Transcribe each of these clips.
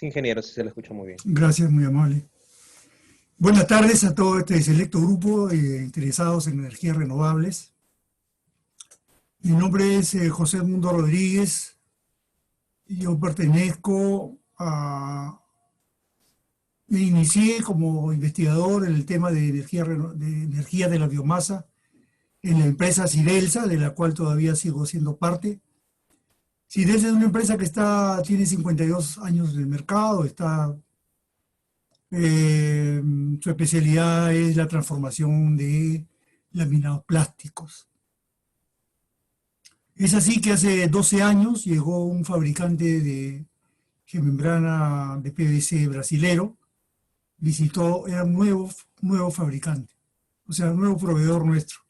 ingeniero, si se le escucha muy bien. Gracias, muy amable. Buenas tardes a todo este selecto grupo interesados en energías renovables. Mi nombre es José Edmundo Rodríguez. Yo pertenezco a... Me inicié como investigador en el tema de energía de la biomasa en la empresa Sidelsa, de la cual todavía sigo siendo parte. Sidelsa es una empresa que tiene 52 años en el mercado, su especialidad es la transformación de laminados plásticos. Es así que hace 12 años llegó un fabricante de geomembrana de PVC brasilero, era un nuevo fabricante, o sea, un nuevo proveedor nuestro.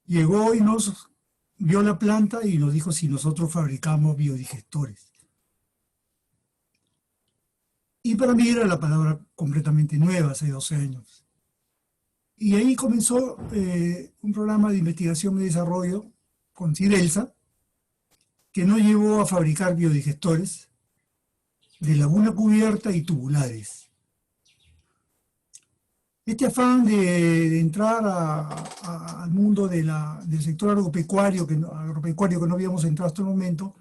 Llegó y nos vio la planta y nos dijo si nosotros fabricamos biodigestores. Y para mí era la palabra completamente nueva hace 12 años. Y ahí comenzó un programa de investigación y desarrollo con Sidelsa, que nos llevó a fabricar biodigestores de laguna cubierta y tubulares. Este afán de entrar al mundo del sector agropecuario que no habíamos entrado hasta el momento,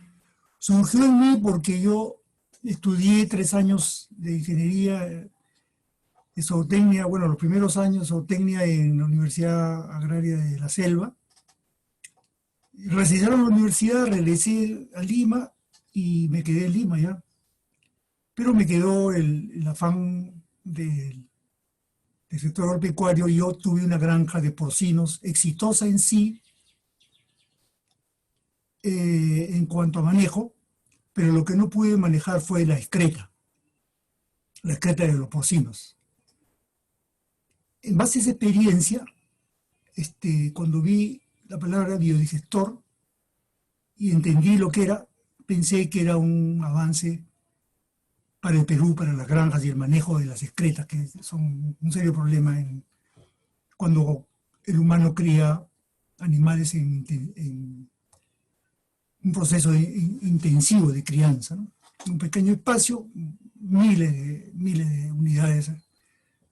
surgió en mí porque yo estudié 3 años de ingeniería de zootecnia, bueno, los primeros años zootecnia en la Universidad Agraria de La Selva. Recibieron la universidad, regresé a Lima y me quedé en Lima ya. Pero me quedó el afán del sector agropecuario. Yo tuve una granja de porcinos exitosa en sí, en cuanto a manejo, pero lo que no pude manejar fue la excreta de los porcinos. En base a esa experiencia, cuando vi la palabra biodigestor y entendí lo que era, pensé que era un avance para el Perú, para las granjas y el manejo de las excretas, que son un serio problema cuando el humano cría animales en un proceso intensivo de crianza, ¿no? En un pequeño espacio, miles de unidades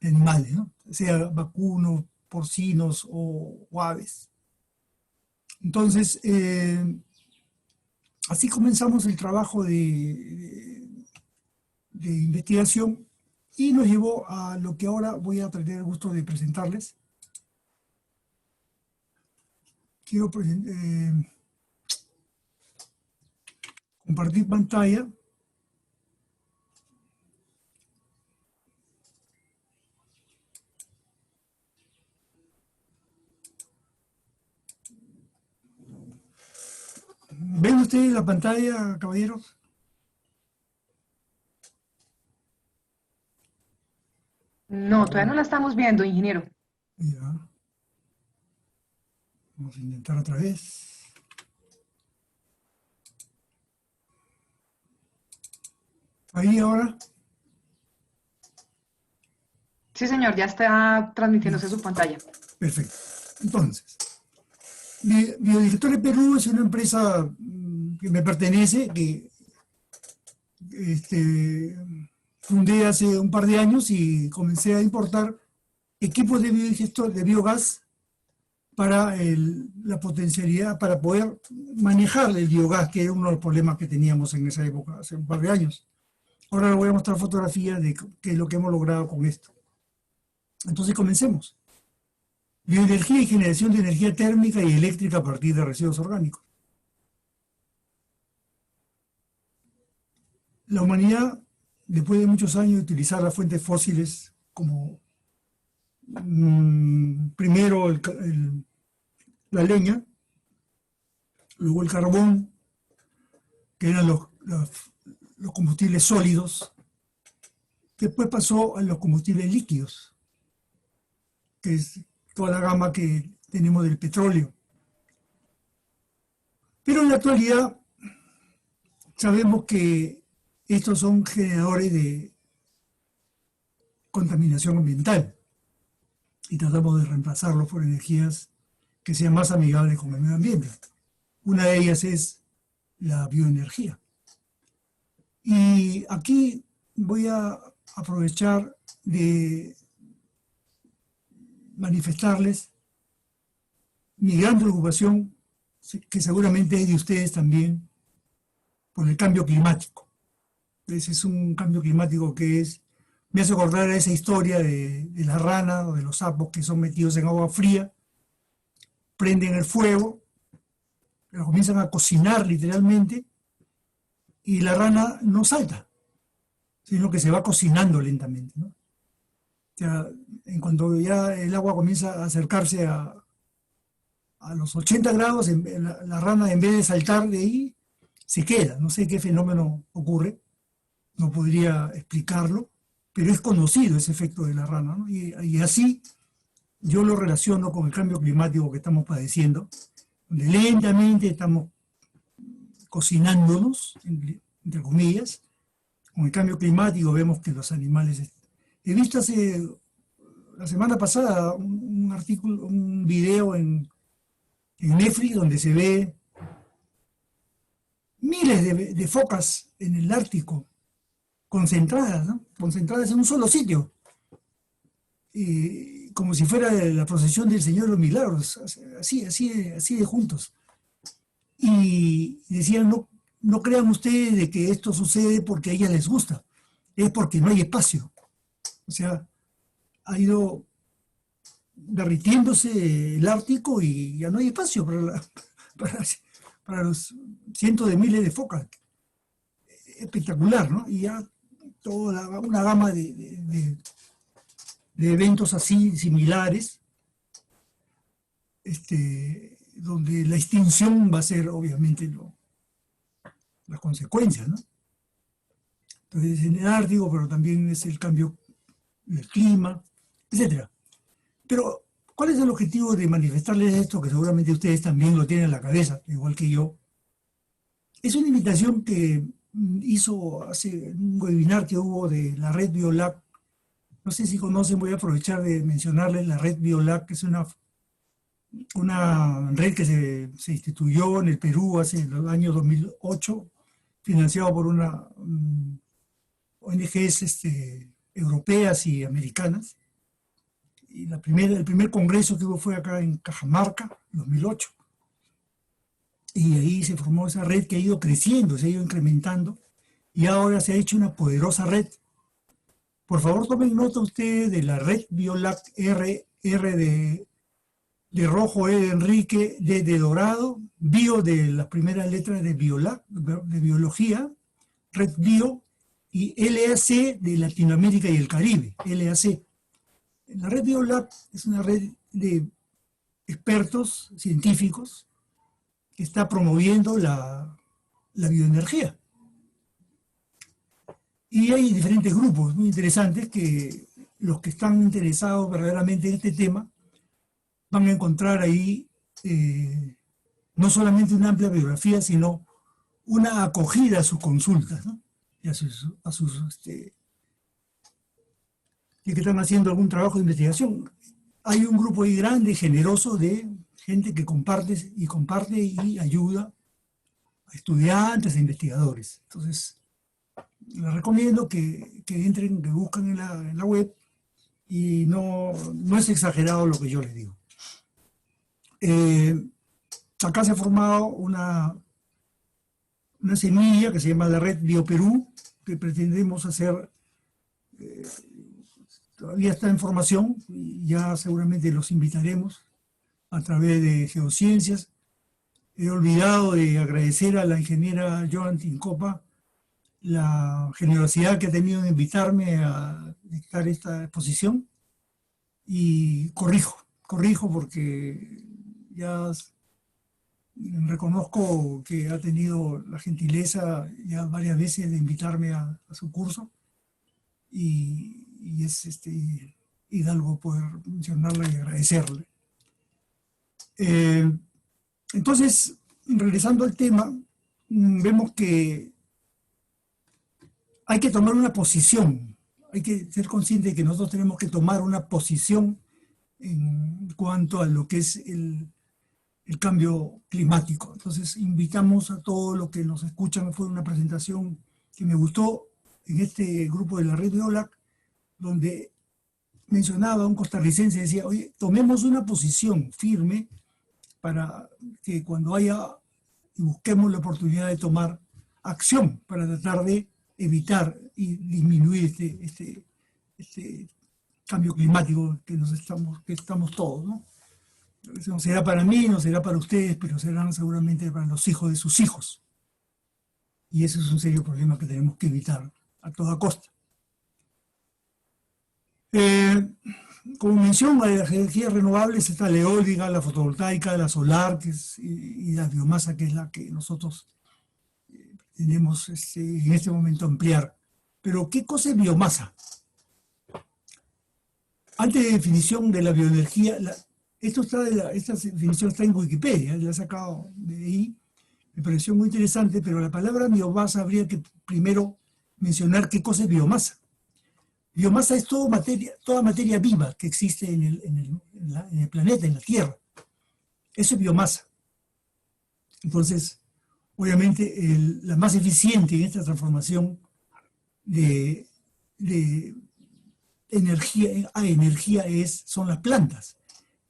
de animales, ¿no? Sea vacunos, porcinos o aves. Entonces, así comenzamos el trabajo de investigación y nos llevó a lo que ahora voy a tener el gusto de presentarles. Quiero compartir pantalla. ¿Ven ustedes la pantalla, caballeros? No, todavía no la estamos viendo, ingeniero. Ya. Vamos a intentar otra vez. Ahí ahora. Sí, señor, ya está transmitiéndose su pantalla. Perfecto. Entonces, Biodigestores Perú es una empresa que me pertenece, que fundé hace un par de años y comencé a importar equipos de biodigestor, de biogás, para la potencialidad, para poder manejar el biogás, que era uno de los problemas que teníamos en esa época, hace un par de años. Ahora les voy a mostrar fotografías de qué es lo que hemos logrado con esto. Entonces comencemos. Bioenergía y generación de energía térmica y eléctrica a partir de residuos orgánicos. La humanidad, después de muchos años de utilizar las fuentes fósiles como primero la leña, luego el carbón, que eran los combustibles sólidos, después pasó a los combustibles líquidos, que es toda la gama que tenemos del petróleo. Pero en la actualidad sabemos que estos son generadores de contaminación ambiental y tratamos de reemplazarlos por energías que sean más amigables con el medio ambiente. Una de ellas es la bioenergía. Y aquí voy a aprovechar de manifestarles mi gran preocupación, que seguramente es de ustedes también, por el cambio climático. Ese es un cambio climático que me hace acordar a esa historia de la rana o de los sapos que son metidos en agua fría, prenden el fuego, pero comienzan a cocinar literalmente, y la rana no salta, sino que se va cocinando lentamente, ¿no? O sea, en cuanto ya el agua comienza a acercarse a los 80 grados, la rana, en vez de saltar de ahí, se queda. No sé qué fenómeno ocurre, no podría explicarlo, pero es conocido ese efecto de la rana, ¿no? Y así yo lo relaciono con el cambio climático que estamos padeciendo, donde lentamente estamos cocinándonos, entre comillas. Con el cambio climático vemos que los animales... He visto la semana pasada un artículo, un video en Netflix donde se ve miles de focas en el Ártico, concentradas, ¿no? Concentradas en un solo sitio, como si fuera la procesión del Señor de los Milagros, así de juntos. Y decían, no crean ustedes de que esto sucede porque a ellas les gusta, es porque no hay espacio. O sea, ha ido derritiéndose el Ártico y ya no hay espacio para los cientos de miles de focas. Espectacular, ¿no? Y ya toda una gama de eventos así similares, donde la extinción va a ser obviamente las consecuencias, ¿no? Entonces, en el Ártico, pero también es el cambio del clima, etc. Pero, ¿cuál es el objetivo de manifestarles esto? Que seguramente ustedes también lo tienen en la cabeza, igual que yo. Es una invitación que hizo hace un webinar que hubo de la red BioLab. No sé si conocen, voy a aprovechar de mencionarles la red BioLab, que es una red que se instituyó en el Perú hace el año 2008, financiado por una ONGs europeas y americanas. Y el primer congreso que hubo fue acá en Cajamarca, en 2008. Y ahí se formó esa red que ha ido creciendo, se ha ido incrementando, y ahora se ha hecho una poderosa red. Por favor, tomen nota ustedes de la red BioLab, R de rojo, E de Enrique, D de dorado, bio de las primeras letras de BioLab, de biología, red bio, y LAC de Latinoamérica y el Caribe, LAC. La red BioLab es una red de expertos científicos que está promoviendo la bioenergía. Y hay diferentes grupos muy interesantes que los que están interesados verdaderamente en este tema van a encontrar ahí no solamente una amplia biografía, sino una acogida a sus consultas, ¿no? Y que están haciendo algún trabajo de investigación. Hay un grupo ahí grande, generoso, de gente que comparte y ayuda a estudiantes e investigadores. Entonces, les recomiendo que entren, que busquen en la web, y no es exagerado lo que yo les digo. Acá se ha formado una semilla que se llama la Red BioPerú, que pretendemos hacer, todavía está en formación, y ya seguramente los invitaremos a través de Geociencias. He olvidado de agradecer a la ingeniera Joan Tincopa la generosidad que ha tenido de invitarme a dictar esta exposición, y corrijo porque ya reconozco que ha tenido la gentileza ya varias veces de invitarme a su curso, y es hidalgo poder mencionarla y agradecerle. Entonces, regresando al tema, vemos que hay que tomar una posición, hay que ser consciente de que nosotros tenemos que tomar una posición en cuanto a lo que es el cambio climático. Entonces, invitamos a todos los que nos escuchan. Fue una presentación que me gustó. en este grupo de la red de OLAC, donde mencionaba un costarricense, decía, oye, tomemos una posición firme para que cuando haya, y busquemos la oportunidad de tomar acción para tratar de evitar y disminuir este cambio climático que estamos todos, ¿no? No será para mí, no será para ustedes, pero serán seguramente para los hijos de sus hijos. Y ese es un serio problema que tenemos que evitar a toda costa. Como mención, de las energías renovables está la eólica, la fotovoltaica, la solar y la biomasa, que es la que nosotros tenemos en este momento ampliar. Pero, ¿qué cosa es biomasa? Antes de definición de la bioenergía, esta definición está en Wikipedia, la he sacado de ahí, me pareció muy interesante, pero la palabra biomasa habría que primero mencionar qué cosa es biomasa. Biomasa es toda materia viva que existe en el planeta, en la Tierra. Eso es biomasa. Entonces, obviamente, la más eficiente en esta transformación de energía a energía son las plantas,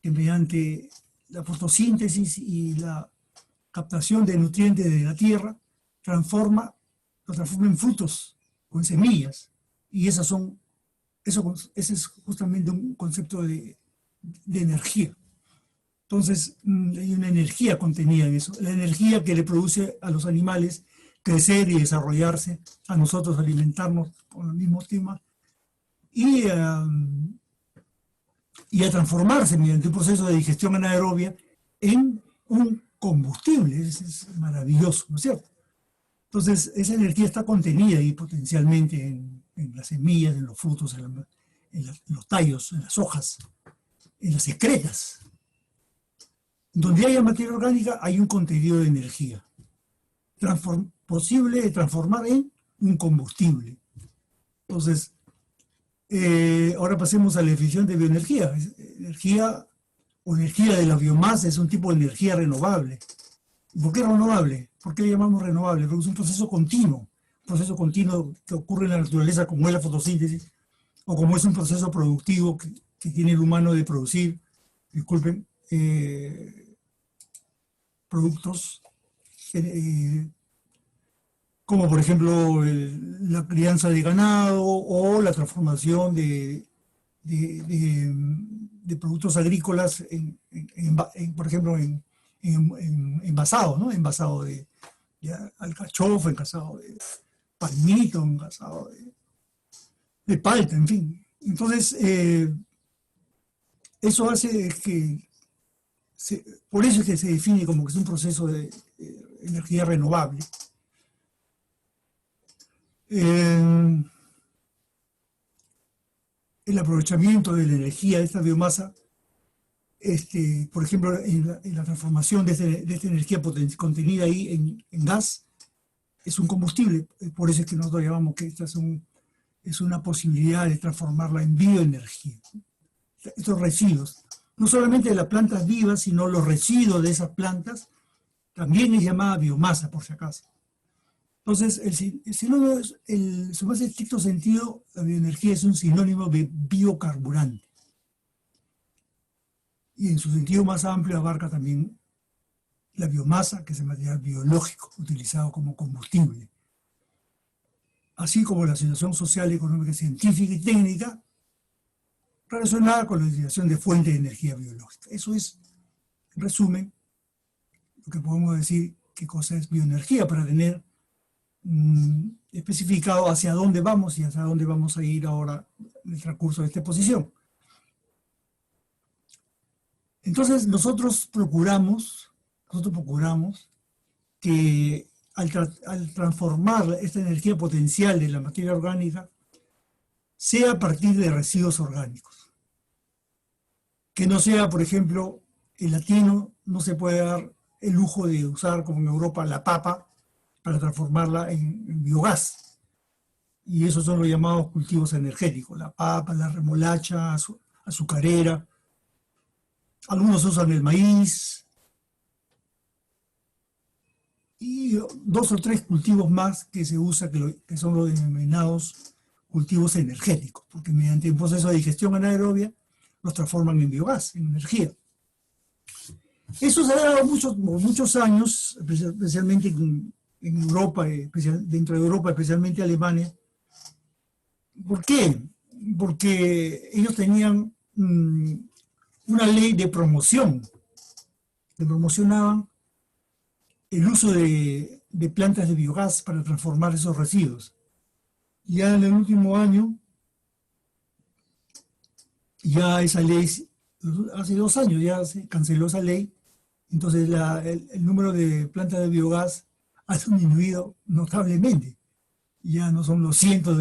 que mediante la fotosíntesis y la captación de nutrientes de la tierra lo transforma en frutos o en semillas. Y ese es justamente un concepto de energía. Entonces, hay una energía contenida en eso, la energía que le produce a los animales crecer y desarrollarse, a nosotros alimentarnos con el mismo tema, y a transformarse mediante un proceso de digestión anaerobia en un combustible. Es maravilloso, ¿no es cierto? Entonces, esa energía está contenida ahí potencialmente en las semillas, en los frutos, en los tallos, en las hojas, en las excretas. Donde haya materia orgánica hay un contenido de energía posible de transformar en un combustible. Entonces, ahora pasemos a la definición de bioenergía. Energía de la biomasa es un tipo de energía renovable. ¿Por qué renovable? ¿Por qué le llamamos renovable? Porque es un proceso continuo que ocurre en la naturaleza, como es la fotosíntesis, o como es un proceso productivo que tiene el humano de producir, productos como por ejemplo la crianza de ganado o la transformación de productos agrícolas por ejemplo, en envasado, ¿no? Envasado de alcachofa, envasado de palmito, envasado de palta, en fin. Entonces, eso hace que, por eso es que se define como que es un proceso de energía renovable. El aprovechamiento de la energía de esta biomasa, por ejemplo, en la transformación de esta energía contenida ahí en gas, es un combustible. Por eso es que nosotros llamamos que esta es una posibilidad de transformarla en bioenergía. Estos residuos, no solamente de las plantas vivas, sino los residuos de esas plantas, también es llamada biomasa, por si acaso. Entonces, en su más estricto sentido, la bioenergía es un sinónimo de biocarburante. Y en su sentido más amplio abarca también la biomasa, que es el material biológico utilizado como combustible. Así como la situación social, económica, científica y técnica relacionada con la utilización de fuentes de energía biológica. Eso es, en resumen, lo que podemos decir qué cosa es bioenergía para tener especificado hacia dónde vamos y hacia dónde vamos a ir ahora en el transcurso de esta exposición. Entonces nosotros procuramos que al transformar esta energía potencial de la materia orgánica sea a partir de residuos orgánicos. Que no sea, por ejemplo, el latino no se puede dar el lujo de usar, como en Europa, la papa para transformarla en biogás. Y esos son los llamados cultivos energéticos, la papa, la remolacha, azucarera. Algunos usan el maíz. y 2 o 3 cultivos más que se usa, que son los denominados cultivos energéticos, porque mediante un proceso de digestión anaerobia los transforman en biogás, en energía. Eso se ha dado muchos años, especialmente en Europa, dentro de Europa, especialmente Alemania. ¿Por qué? Porque ellos tenían una ley de promoción, que promocionaban el uso de plantas de biogás para transformar esos residuos. Ya en el último año, ya esa ley, hace 2 años ya se canceló esa ley, entonces el número de plantas de biogás ha disminuido notablemente. Ya no son los cientos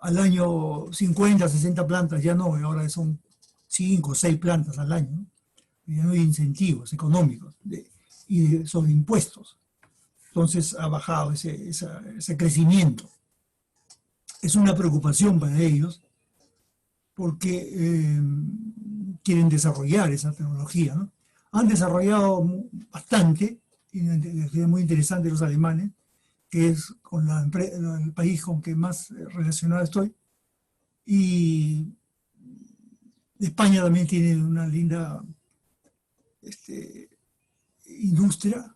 al año, 50, 60 plantas, ya no, ahora son 5 o 6 plantas al año, ¿no? Ya no hay incentivos económicos sobre impuestos. Entonces ha bajado ese crecimiento. Es una preocupación para ellos porque quieren desarrollar esa tecnología, ¿no? Han desarrollado bastante, y es muy interesante los alemanes, que es con el país con que más relacionado estoy, y España también tiene una linda industria,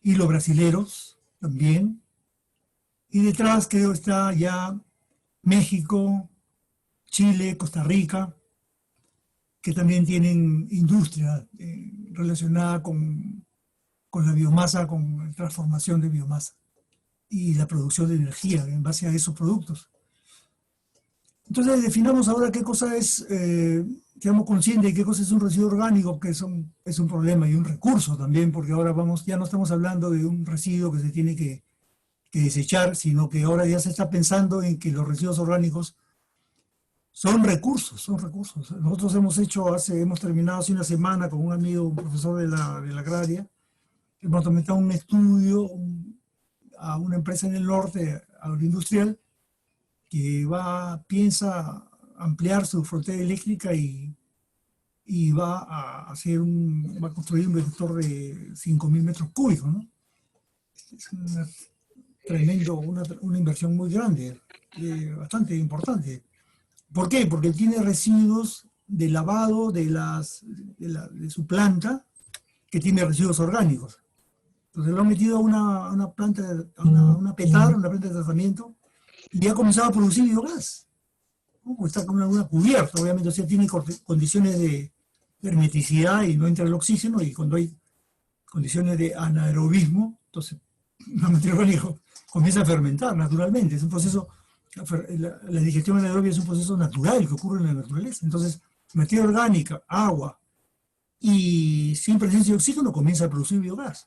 y los brasileros también, y detrás creo está ya México, Chile, Costa Rica, que también tienen industria relacionada con la biomasa, con la transformación de biomasa y la producción de energía en base a esos productos. Entonces definamos ahora qué cosa es, seamos conscientes de qué cosa es un residuo orgánico, que es un problema y un recurso también, porque ahora ya no estamos hablando de un residuo que se tiene que desechar, sino que ahora ya se está pensando en que los residuos orgánicos son recursos, son recursos. Nosotros hemos terminado hace una semana con un amigo, un profesor de la agraria, hemos tomado un estudio a una empresa en el norte, agroindustrial, que piensa ampliar su frontera eléctrica y va a construir un reactor de 5.000 metros cúbicos, ¿no? Es una inversión muy grande, bastante importante. ¿Por qué? Porque tiene residuos de lavado de su planta, que tiene residuos orgánicos. Entonces lo han metido a una planta, una petar, una planta de tratamiento, y ha comenzado a producir biogás, ¿no? Porque está con una cubierta, obviamente, o sea, tiene condiciones de hermeticidad y no entra el oxígeno, y cuando hay condiciones de anaerobismo, entonces el material orgánico comienza a fermentar naturalmente. Es un proceso, la digestión anaerobia es un proceso natural que ocurre en la naturaleza. Entonces, materia orgánica, agua y sin presencia de oxígeno comienza a producir biogás.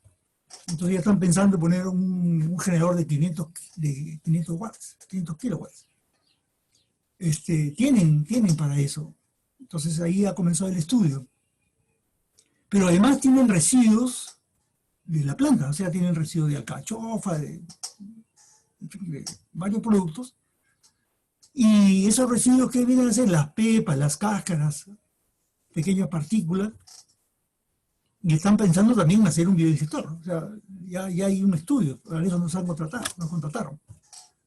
Entonces ya están pensando en poner un generador de 500 watts, 500 kilowatts. Tienen para eso. Entonces ahí ha comenzado el estudio. Pero además tienen residuos de la planta, o sea, tienen residuos de alcachofa, de varios productos. Y esos residuos, que vienen a ser las pepas, las cáscaras, pequeñas partículas, y están pensando también en hacer un biodigestor. O sea, ya hay un estudio, para eso nos contrataron.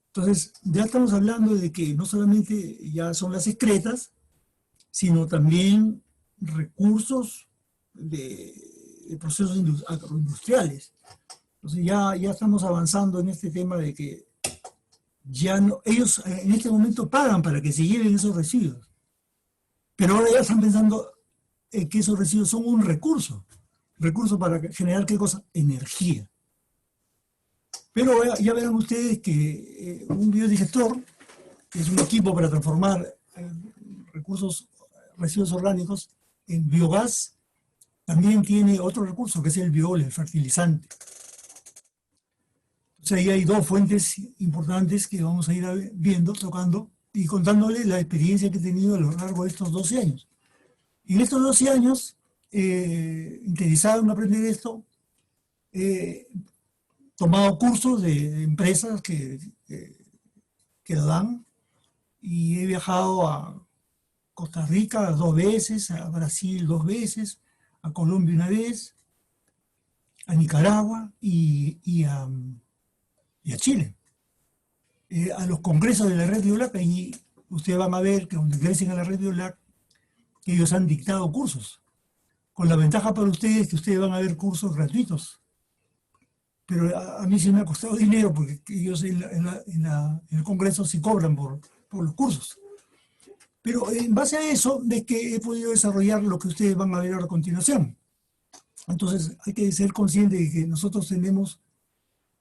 Entonces, ya estamos hablando de que no solamente ya son las excretas, sino también recursos de procesos agroindustriales. Entonces, ya estamos avanzando en este tema de que ya no, ellos en este momento pagan para que se lleven esos residuos, pero ahora ya están pensando que esos residuos son un recurso para generar, ¿qué cosa? Energía. Pero ya verán ustedes que un biodigestor, que es un equipo para transformar residuos orgánicos en biogás, también tiene otro recurso, que es el biol, el fertilizante. O sea, ahí hay 2 fuentes importantes que vamos a ir viendo, tocando y contándoles la experiencia que he tenido a lo largo de estos 12 años. Y en estos 12 años, interesado en aprender esto, he tomado cursos de empresas que lo dan, y he viajado a Costa Rica 2 veces, a Brasil 2 veces, a Colombia 1 vez, a Nicaragua y a Chile. A los congresos de la red Biolac, ahí ustedes van a ver que donde ingresen a la red Biolac, ellos han dictado cursos. Con la ventaja para ustedes que ustedes van a ver cursos gratuitos. Pero a mí sí me ha costado dinero porque ellos en el congreso sí cobran por los cursos. Pero en base a eso, de que he podido desarrollar lo que ustedes van a ver ahora a continuación. Entonces hay que ser conscientes de que nosotros tenemos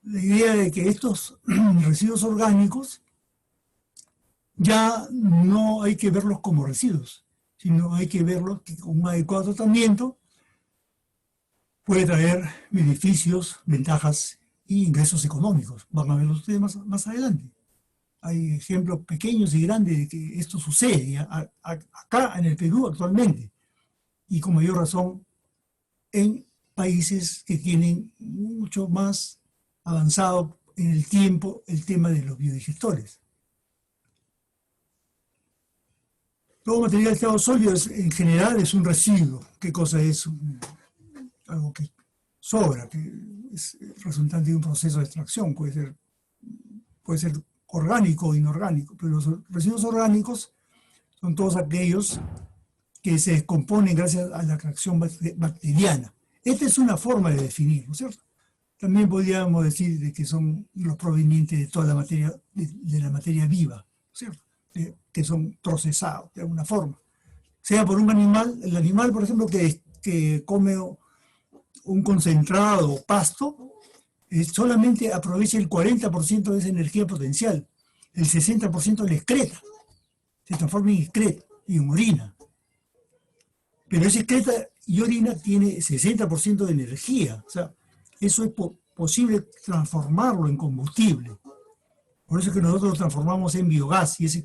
la idea de que estos residuos orgánicos ya no hay que verlos como residuos, sino hay que verlos que con un adecuado tratamiento puede traer beneficios, ventajas e ingresos económicos. Van a verlos ustedes más adelante. Hay ejemplos pequeños y grandes de que esto sucede acá en el Perú actualmente, y con mayor razón en países que tienen mucho más avanzado en el tiempo el tema de los biodigestores. Todo material de estado sólido en general es un residuo. ¿Qué cosa es? Algo que sobra, que es resultante de un proceso de extracción. Puede ser orgánico o inorgánico, pero los residuos orgánicos son todos aquellos que se descomponen gracias a la reacción bacteriana. Esta es una forma de definirlo, ¿cierto? También podríamos decir de que son los provenientes de toda la materia, de la materia viva, ¿cierto? Que son procesados de alguna forma. Sea por un animal, el animal, por ejemplo, que come un concentrado o pasto, solamente aprovecha el 40% de esa energía potencial. El 60% le excreta, se transforma en excreta y en orina. Pero esa excreta y orina tiene 60% de energía. O sea, eso es posible transformarlo en combustible. Por eso es que nosotros lo transformamos en biogás, y ese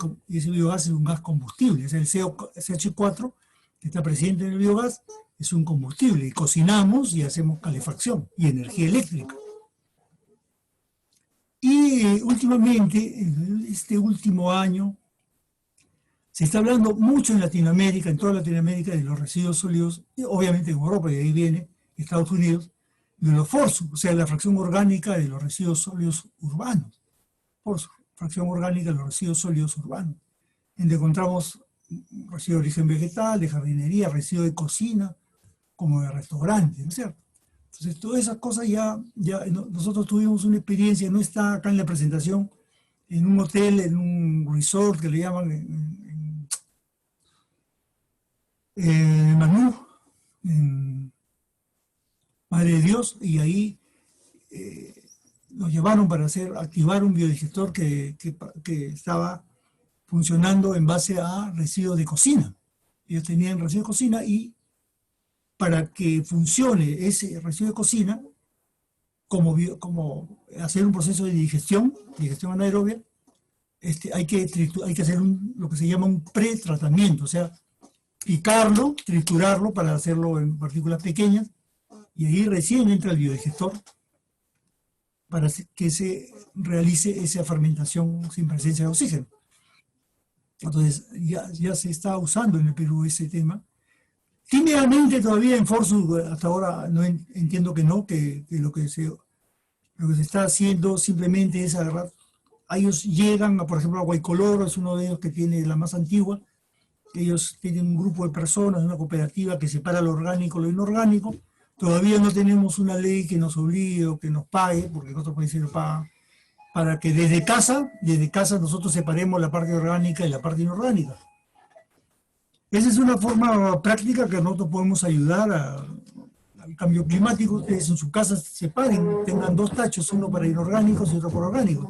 biogás es un gas combustible. Es el CH4 que está presente en el biogás, es un combustible. Y cocinamos y hacemos calefacción y energía eléctrica. Y últimamente, en este último año, se está hablando mucho en Latinoamérica, en toda Latinoamérica, de los residuos sólidos, obviamente en Europa, y de ahí viene, Estados Unidos, de los FORSU, o sea, la fracción orgánica de los residuos sólidos urbanos. FORSU, fracción orgánica de los residuos sólidos urbanos, donde encontramos residuos de origen vegetal, de jardinería, residuos de cocina, como de restaurante, ¿no es cierto? Entonces, todas esas cosas nosotros tuvimos una experiencia, no está acá en la presentación, en un hotel, en un resort que le llaman en Manú, en Madre de Dios, y ahí nos llevaron para activar un biodigestor que estaba funcionando en base a residuos de cocina. Ellos tenían residuos de cocina y para que funcione ese residuo de cocina, como hacer un proceso de digestión anaerobia, hay que hacer lo que se llama un pretratamiento, o sea, picarlo, triturarlo para hacerlo en partículas pequeñas, y ahí recién entra el biodigestor para que se realice esa fermentación sin presencia de oxígeno. Entonces, ya se está usando en el Perú ese tema. Tímidamente todavía en FORSU, hasta ahora no entiendo que no, que lo que se está haciendo simplemente es agarrar. Ellos llegan, por ejemplo, a Guaycoloro, es uno de ellos que tiene la más antigua. Ellos tienen un grupo de personas, una cooperativa que separa lo orgánico de lo inorgánico. Todavía no tenemos una ley que nos obligue o que nos pague, porque en otros países lo pagan, para que desde casa nosotros separemos la parte orgánica y la parte inorgánica. Esa es una forma práctica que nosotros podemos ayudar al cambio climático. Ustedes en su casa se separen, tengan dos tachos, uno para inorgánicos y otro para orgánicos.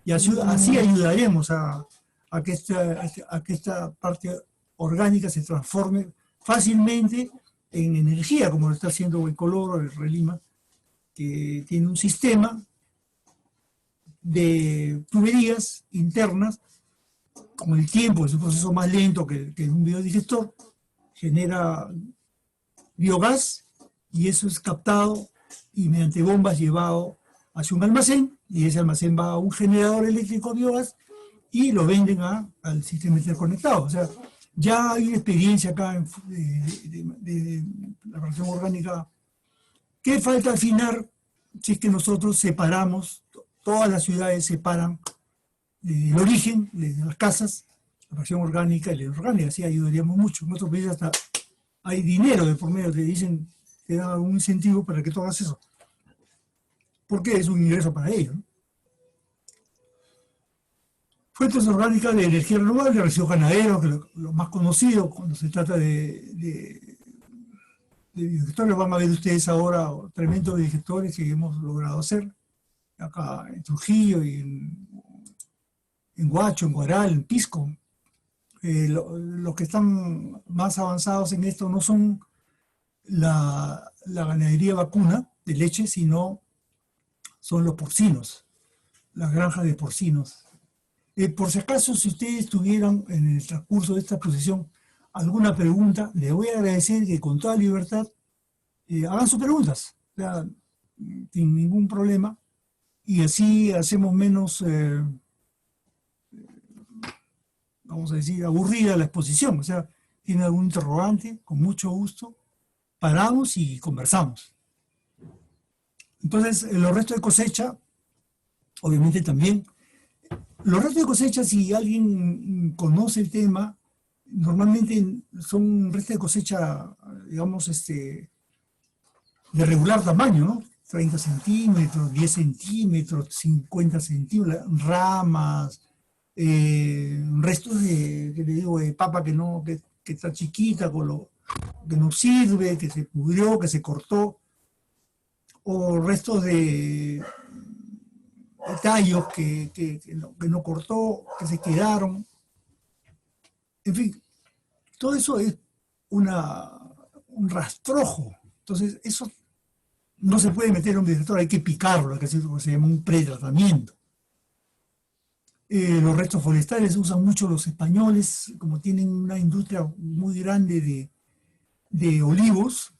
Y así ayudaremos a que esta parte orgánica se transforme fácilmente en energía, como lo está haciendo Huaycoloro, el Relima, que tiene un sistema de tuberías internas. Con el tiempo, es un proceso más lento que un biodigestor, genera biogás y eso es captado y mediante bombas llevado hacia un almacén, y ese almacén va a un generador eléctrico de biogás y lo venden al sistema interconectado. O sea, ya hay una experiencia acá de la fracción orgánica ¿Qué falta afinar si es que nosotros separamos, todas las ciudades separan el origen de las casas, la fracción orgánica y la inorgánica? Así ayudaríamos mucho. En otros países hasta hay dinero de por medio, te dicen, te dan algún incentivo para que tú hagas eso. Porque es un ingreso para ellos, ¿no? Fuentes orgánicas de energía renovable, residuos ganaderos, que lo más conocido cuando se trata de biodigestores. Van a ver ustedes ahora tremendos biodigestores que hemos logrado hacer acá en Trujillo y en Huacho, en Guaral, en Pisco. Los que están más avanzados en esto no son la ganadería vacuna de leche, sino son los porcinos, las granjas de porcinos. Por si acaso, si ustedes tuvieran en el transcurso de esta exposición alguna pregunta, les voy a agradecer que con toda libertad hagan sus preguntas, o sea, sin ningún problema, y así hacemos menos, vamos a decir, aburrida la exposición. O sea, tiene algún interrogante, con mucho gusto, paramos y conversamos. Entonces, los restos de cosecha, obviamente también. Los restos de cosecha, si alguien conoce el tema, normalmente son restos de cosecha, digamos, de regular tamaño, ¿no? 30 centímetros, 10 centímetros, 50 centímetros, ramas, restos de papa que está chiquita, que no sirve, que se pudrió, que se cortó, o restos de tallos que no cortó, que se quedaron. En fin, todo eso es un rastrojo. Entonces, eso no se puede meter en un biodigestor, hay que picarlo, hay que hacer lo que se llama un pretratamiento. Los restos forestales se usan mucho los españoles, como tienen una industria muy grande de olivos,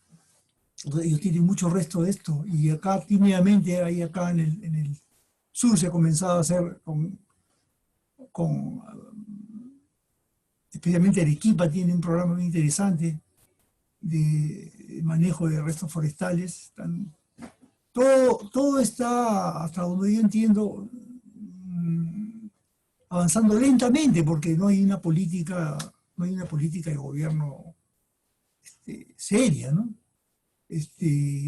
ellos tienen mucho resto de esto, y acá tímidamente, ahí acá en el sur se ha comenzado a hacer con especialmente Arequipa tiene un programa muy interesante de manejo de restos forestales. Todo está, hasta donde yo entiendo, avanzando lentamente porque no hay una política de gobierno seria, ¿no?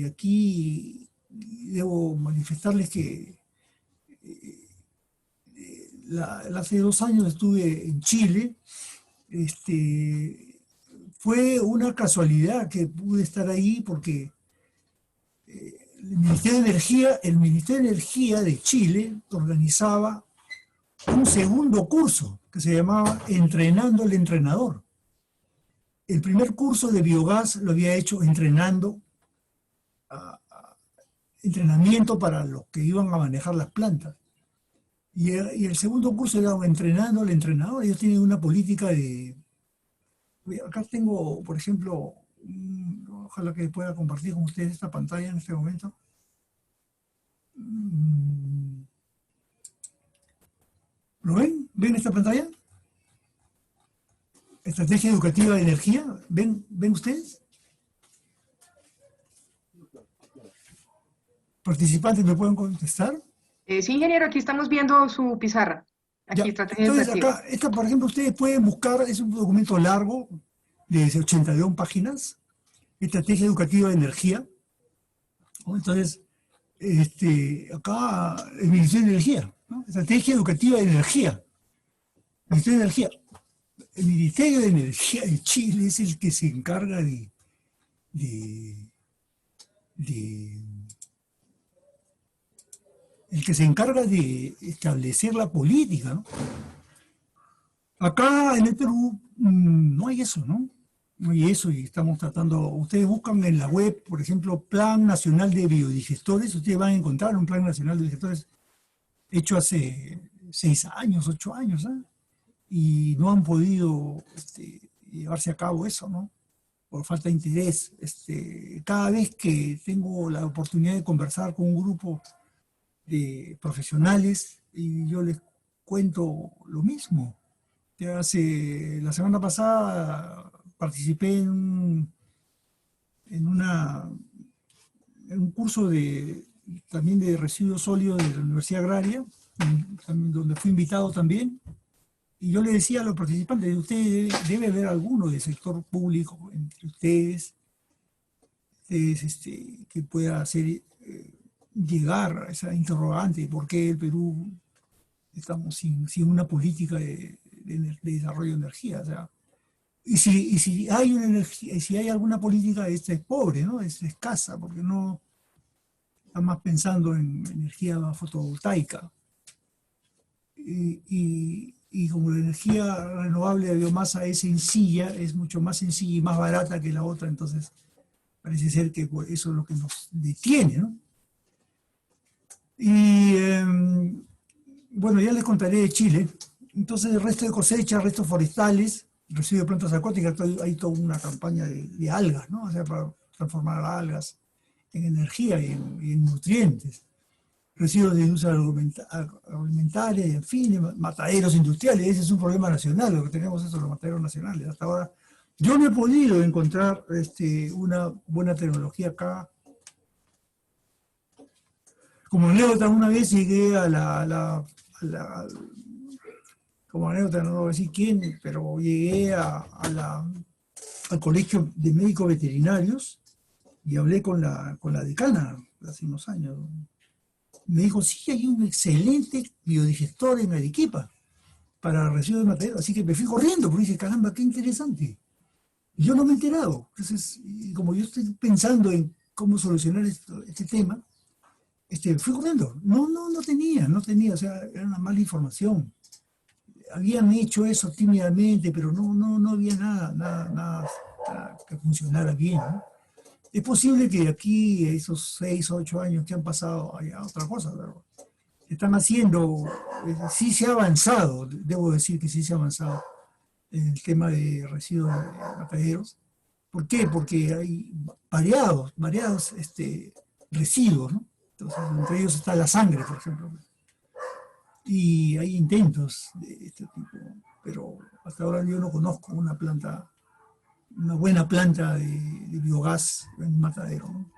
Aquí debo manifestarles que hace 2 años estuve en Chile. Fue una casualidad que pude estar ahí porque el Ministerio de Energía de Chile organizaba un segundo curso que se llamaba Entrenando al Entrenador. El primer curso de biogás lo había hecho entrenamiento para los que iban a manejar las plantas. Y el segundo curso era Entrenando al Entrenador. Ellos tienen una política de... Acá tengo, por ejemplo, ojalá que pueda compartir con ustedes esta pantalla en este momento. ¿Lo ven? ¿Ven esta pantalla? Estrategia educativa de energía. ¿Ven ustedes? ¿Participantes me pueden contestar? Sí, ingeniero, aquí estamos viendo su pizarra. Ya. Aquí, estrategia Entonces, educativa. acá, por ejemplo, ustedes pueden buscar, es un documento largo, de 82 páginas, Estrategia educativa de energía. Entonces, acá el Ministerio de Energía, ¿no? Estrategia educativa de energía. Ministerio de Energía. El Ministerio de Energía de Chile es el que se encarga de establecer la política, ¿no? Acá en el Perú no hay eso, ¿no? No hay eso y estamos tratando, ustedes buscan en la web, por ejemplo, Plan Nacional de Biodigestores, ustedes van a encontrar un Plan Nacional de Biodigestores hecho hace 6 años, 8 años, ¿eh? Y no han podido llevarse a cabo eso, ¿no? Por falta de interés. Cada vez que tengo la oportunidad de conversar con un grupo de profesionales, y yo les cuento lo mismo. La semana pasada participé en una un curso también de residuos sólidos de la Universidad Agraria, también, donde fui invitado también, y yo le decía a los participantes, ustedes debe haber alguno del sector público entre ustedes que pueda hacer llegar a esa interrogante, ¿por qué el Perú estamos sin una política de desarrollo de energía? O sea, y si hay una energía, si hay alguna política, esta es pobre, ¿no? Es escasa, porque no está más pensando en energía fotovoltaica. Y como la energía renovable de biomasa es sencilla, es mucho más sencilla y más barata que la otra, entonces parece ser que eso es lo que nos detiene, ¿no? Y bueno, ya les contaré de Chile. Entonces, el resto de cosecha, restos forestales, residuos de plantas acuáticas, hay toda una campaña de algas, ¿no? O sea, para transformar algas en energía y en nutrientes. Residuos de industria agroalimentaria, en fin, mataderos industriales. Ese es un problema nacional, lo que tenemos es los mataderos nacionales. Hasta ahora yo no he podido encontrar una buena tecnología acá. Como anécdota, una vez llegué como anécdota, no voy a decir quién, pero llegué al colegio de médicos veterinarios y hablé con la decana hace unos años. Me dijo, sí, hay un excelente biodigestor en Arequipa para residuos de material. Así que me fui corriendo, porque dije, caramba, qué interesante. Y yo no me he enterado. Entonces, como yo estoy pensando en cómo solucionar este tema, fui corriendo. No tenía, o sea, era una mala información. Habían hecho eso tímidamente, pero no había nada que funcionara bien, ¿no? Es posible que de aquí, esos 6 o 8 años que han pasado, haya otra cosa, pero están haciendo, sí se ha avanzado, debo decir que sí se ha avanzado en el tema de residuos mataderos. ¿Por qué? Porque hay variados residuos, ¿no? Entonces, entre ellos está la sangre, por ejemplo. Y hay intentos de este tipo, pero hasta ahora yo no conozco una buena planta de biogás en un matadero, ¿no?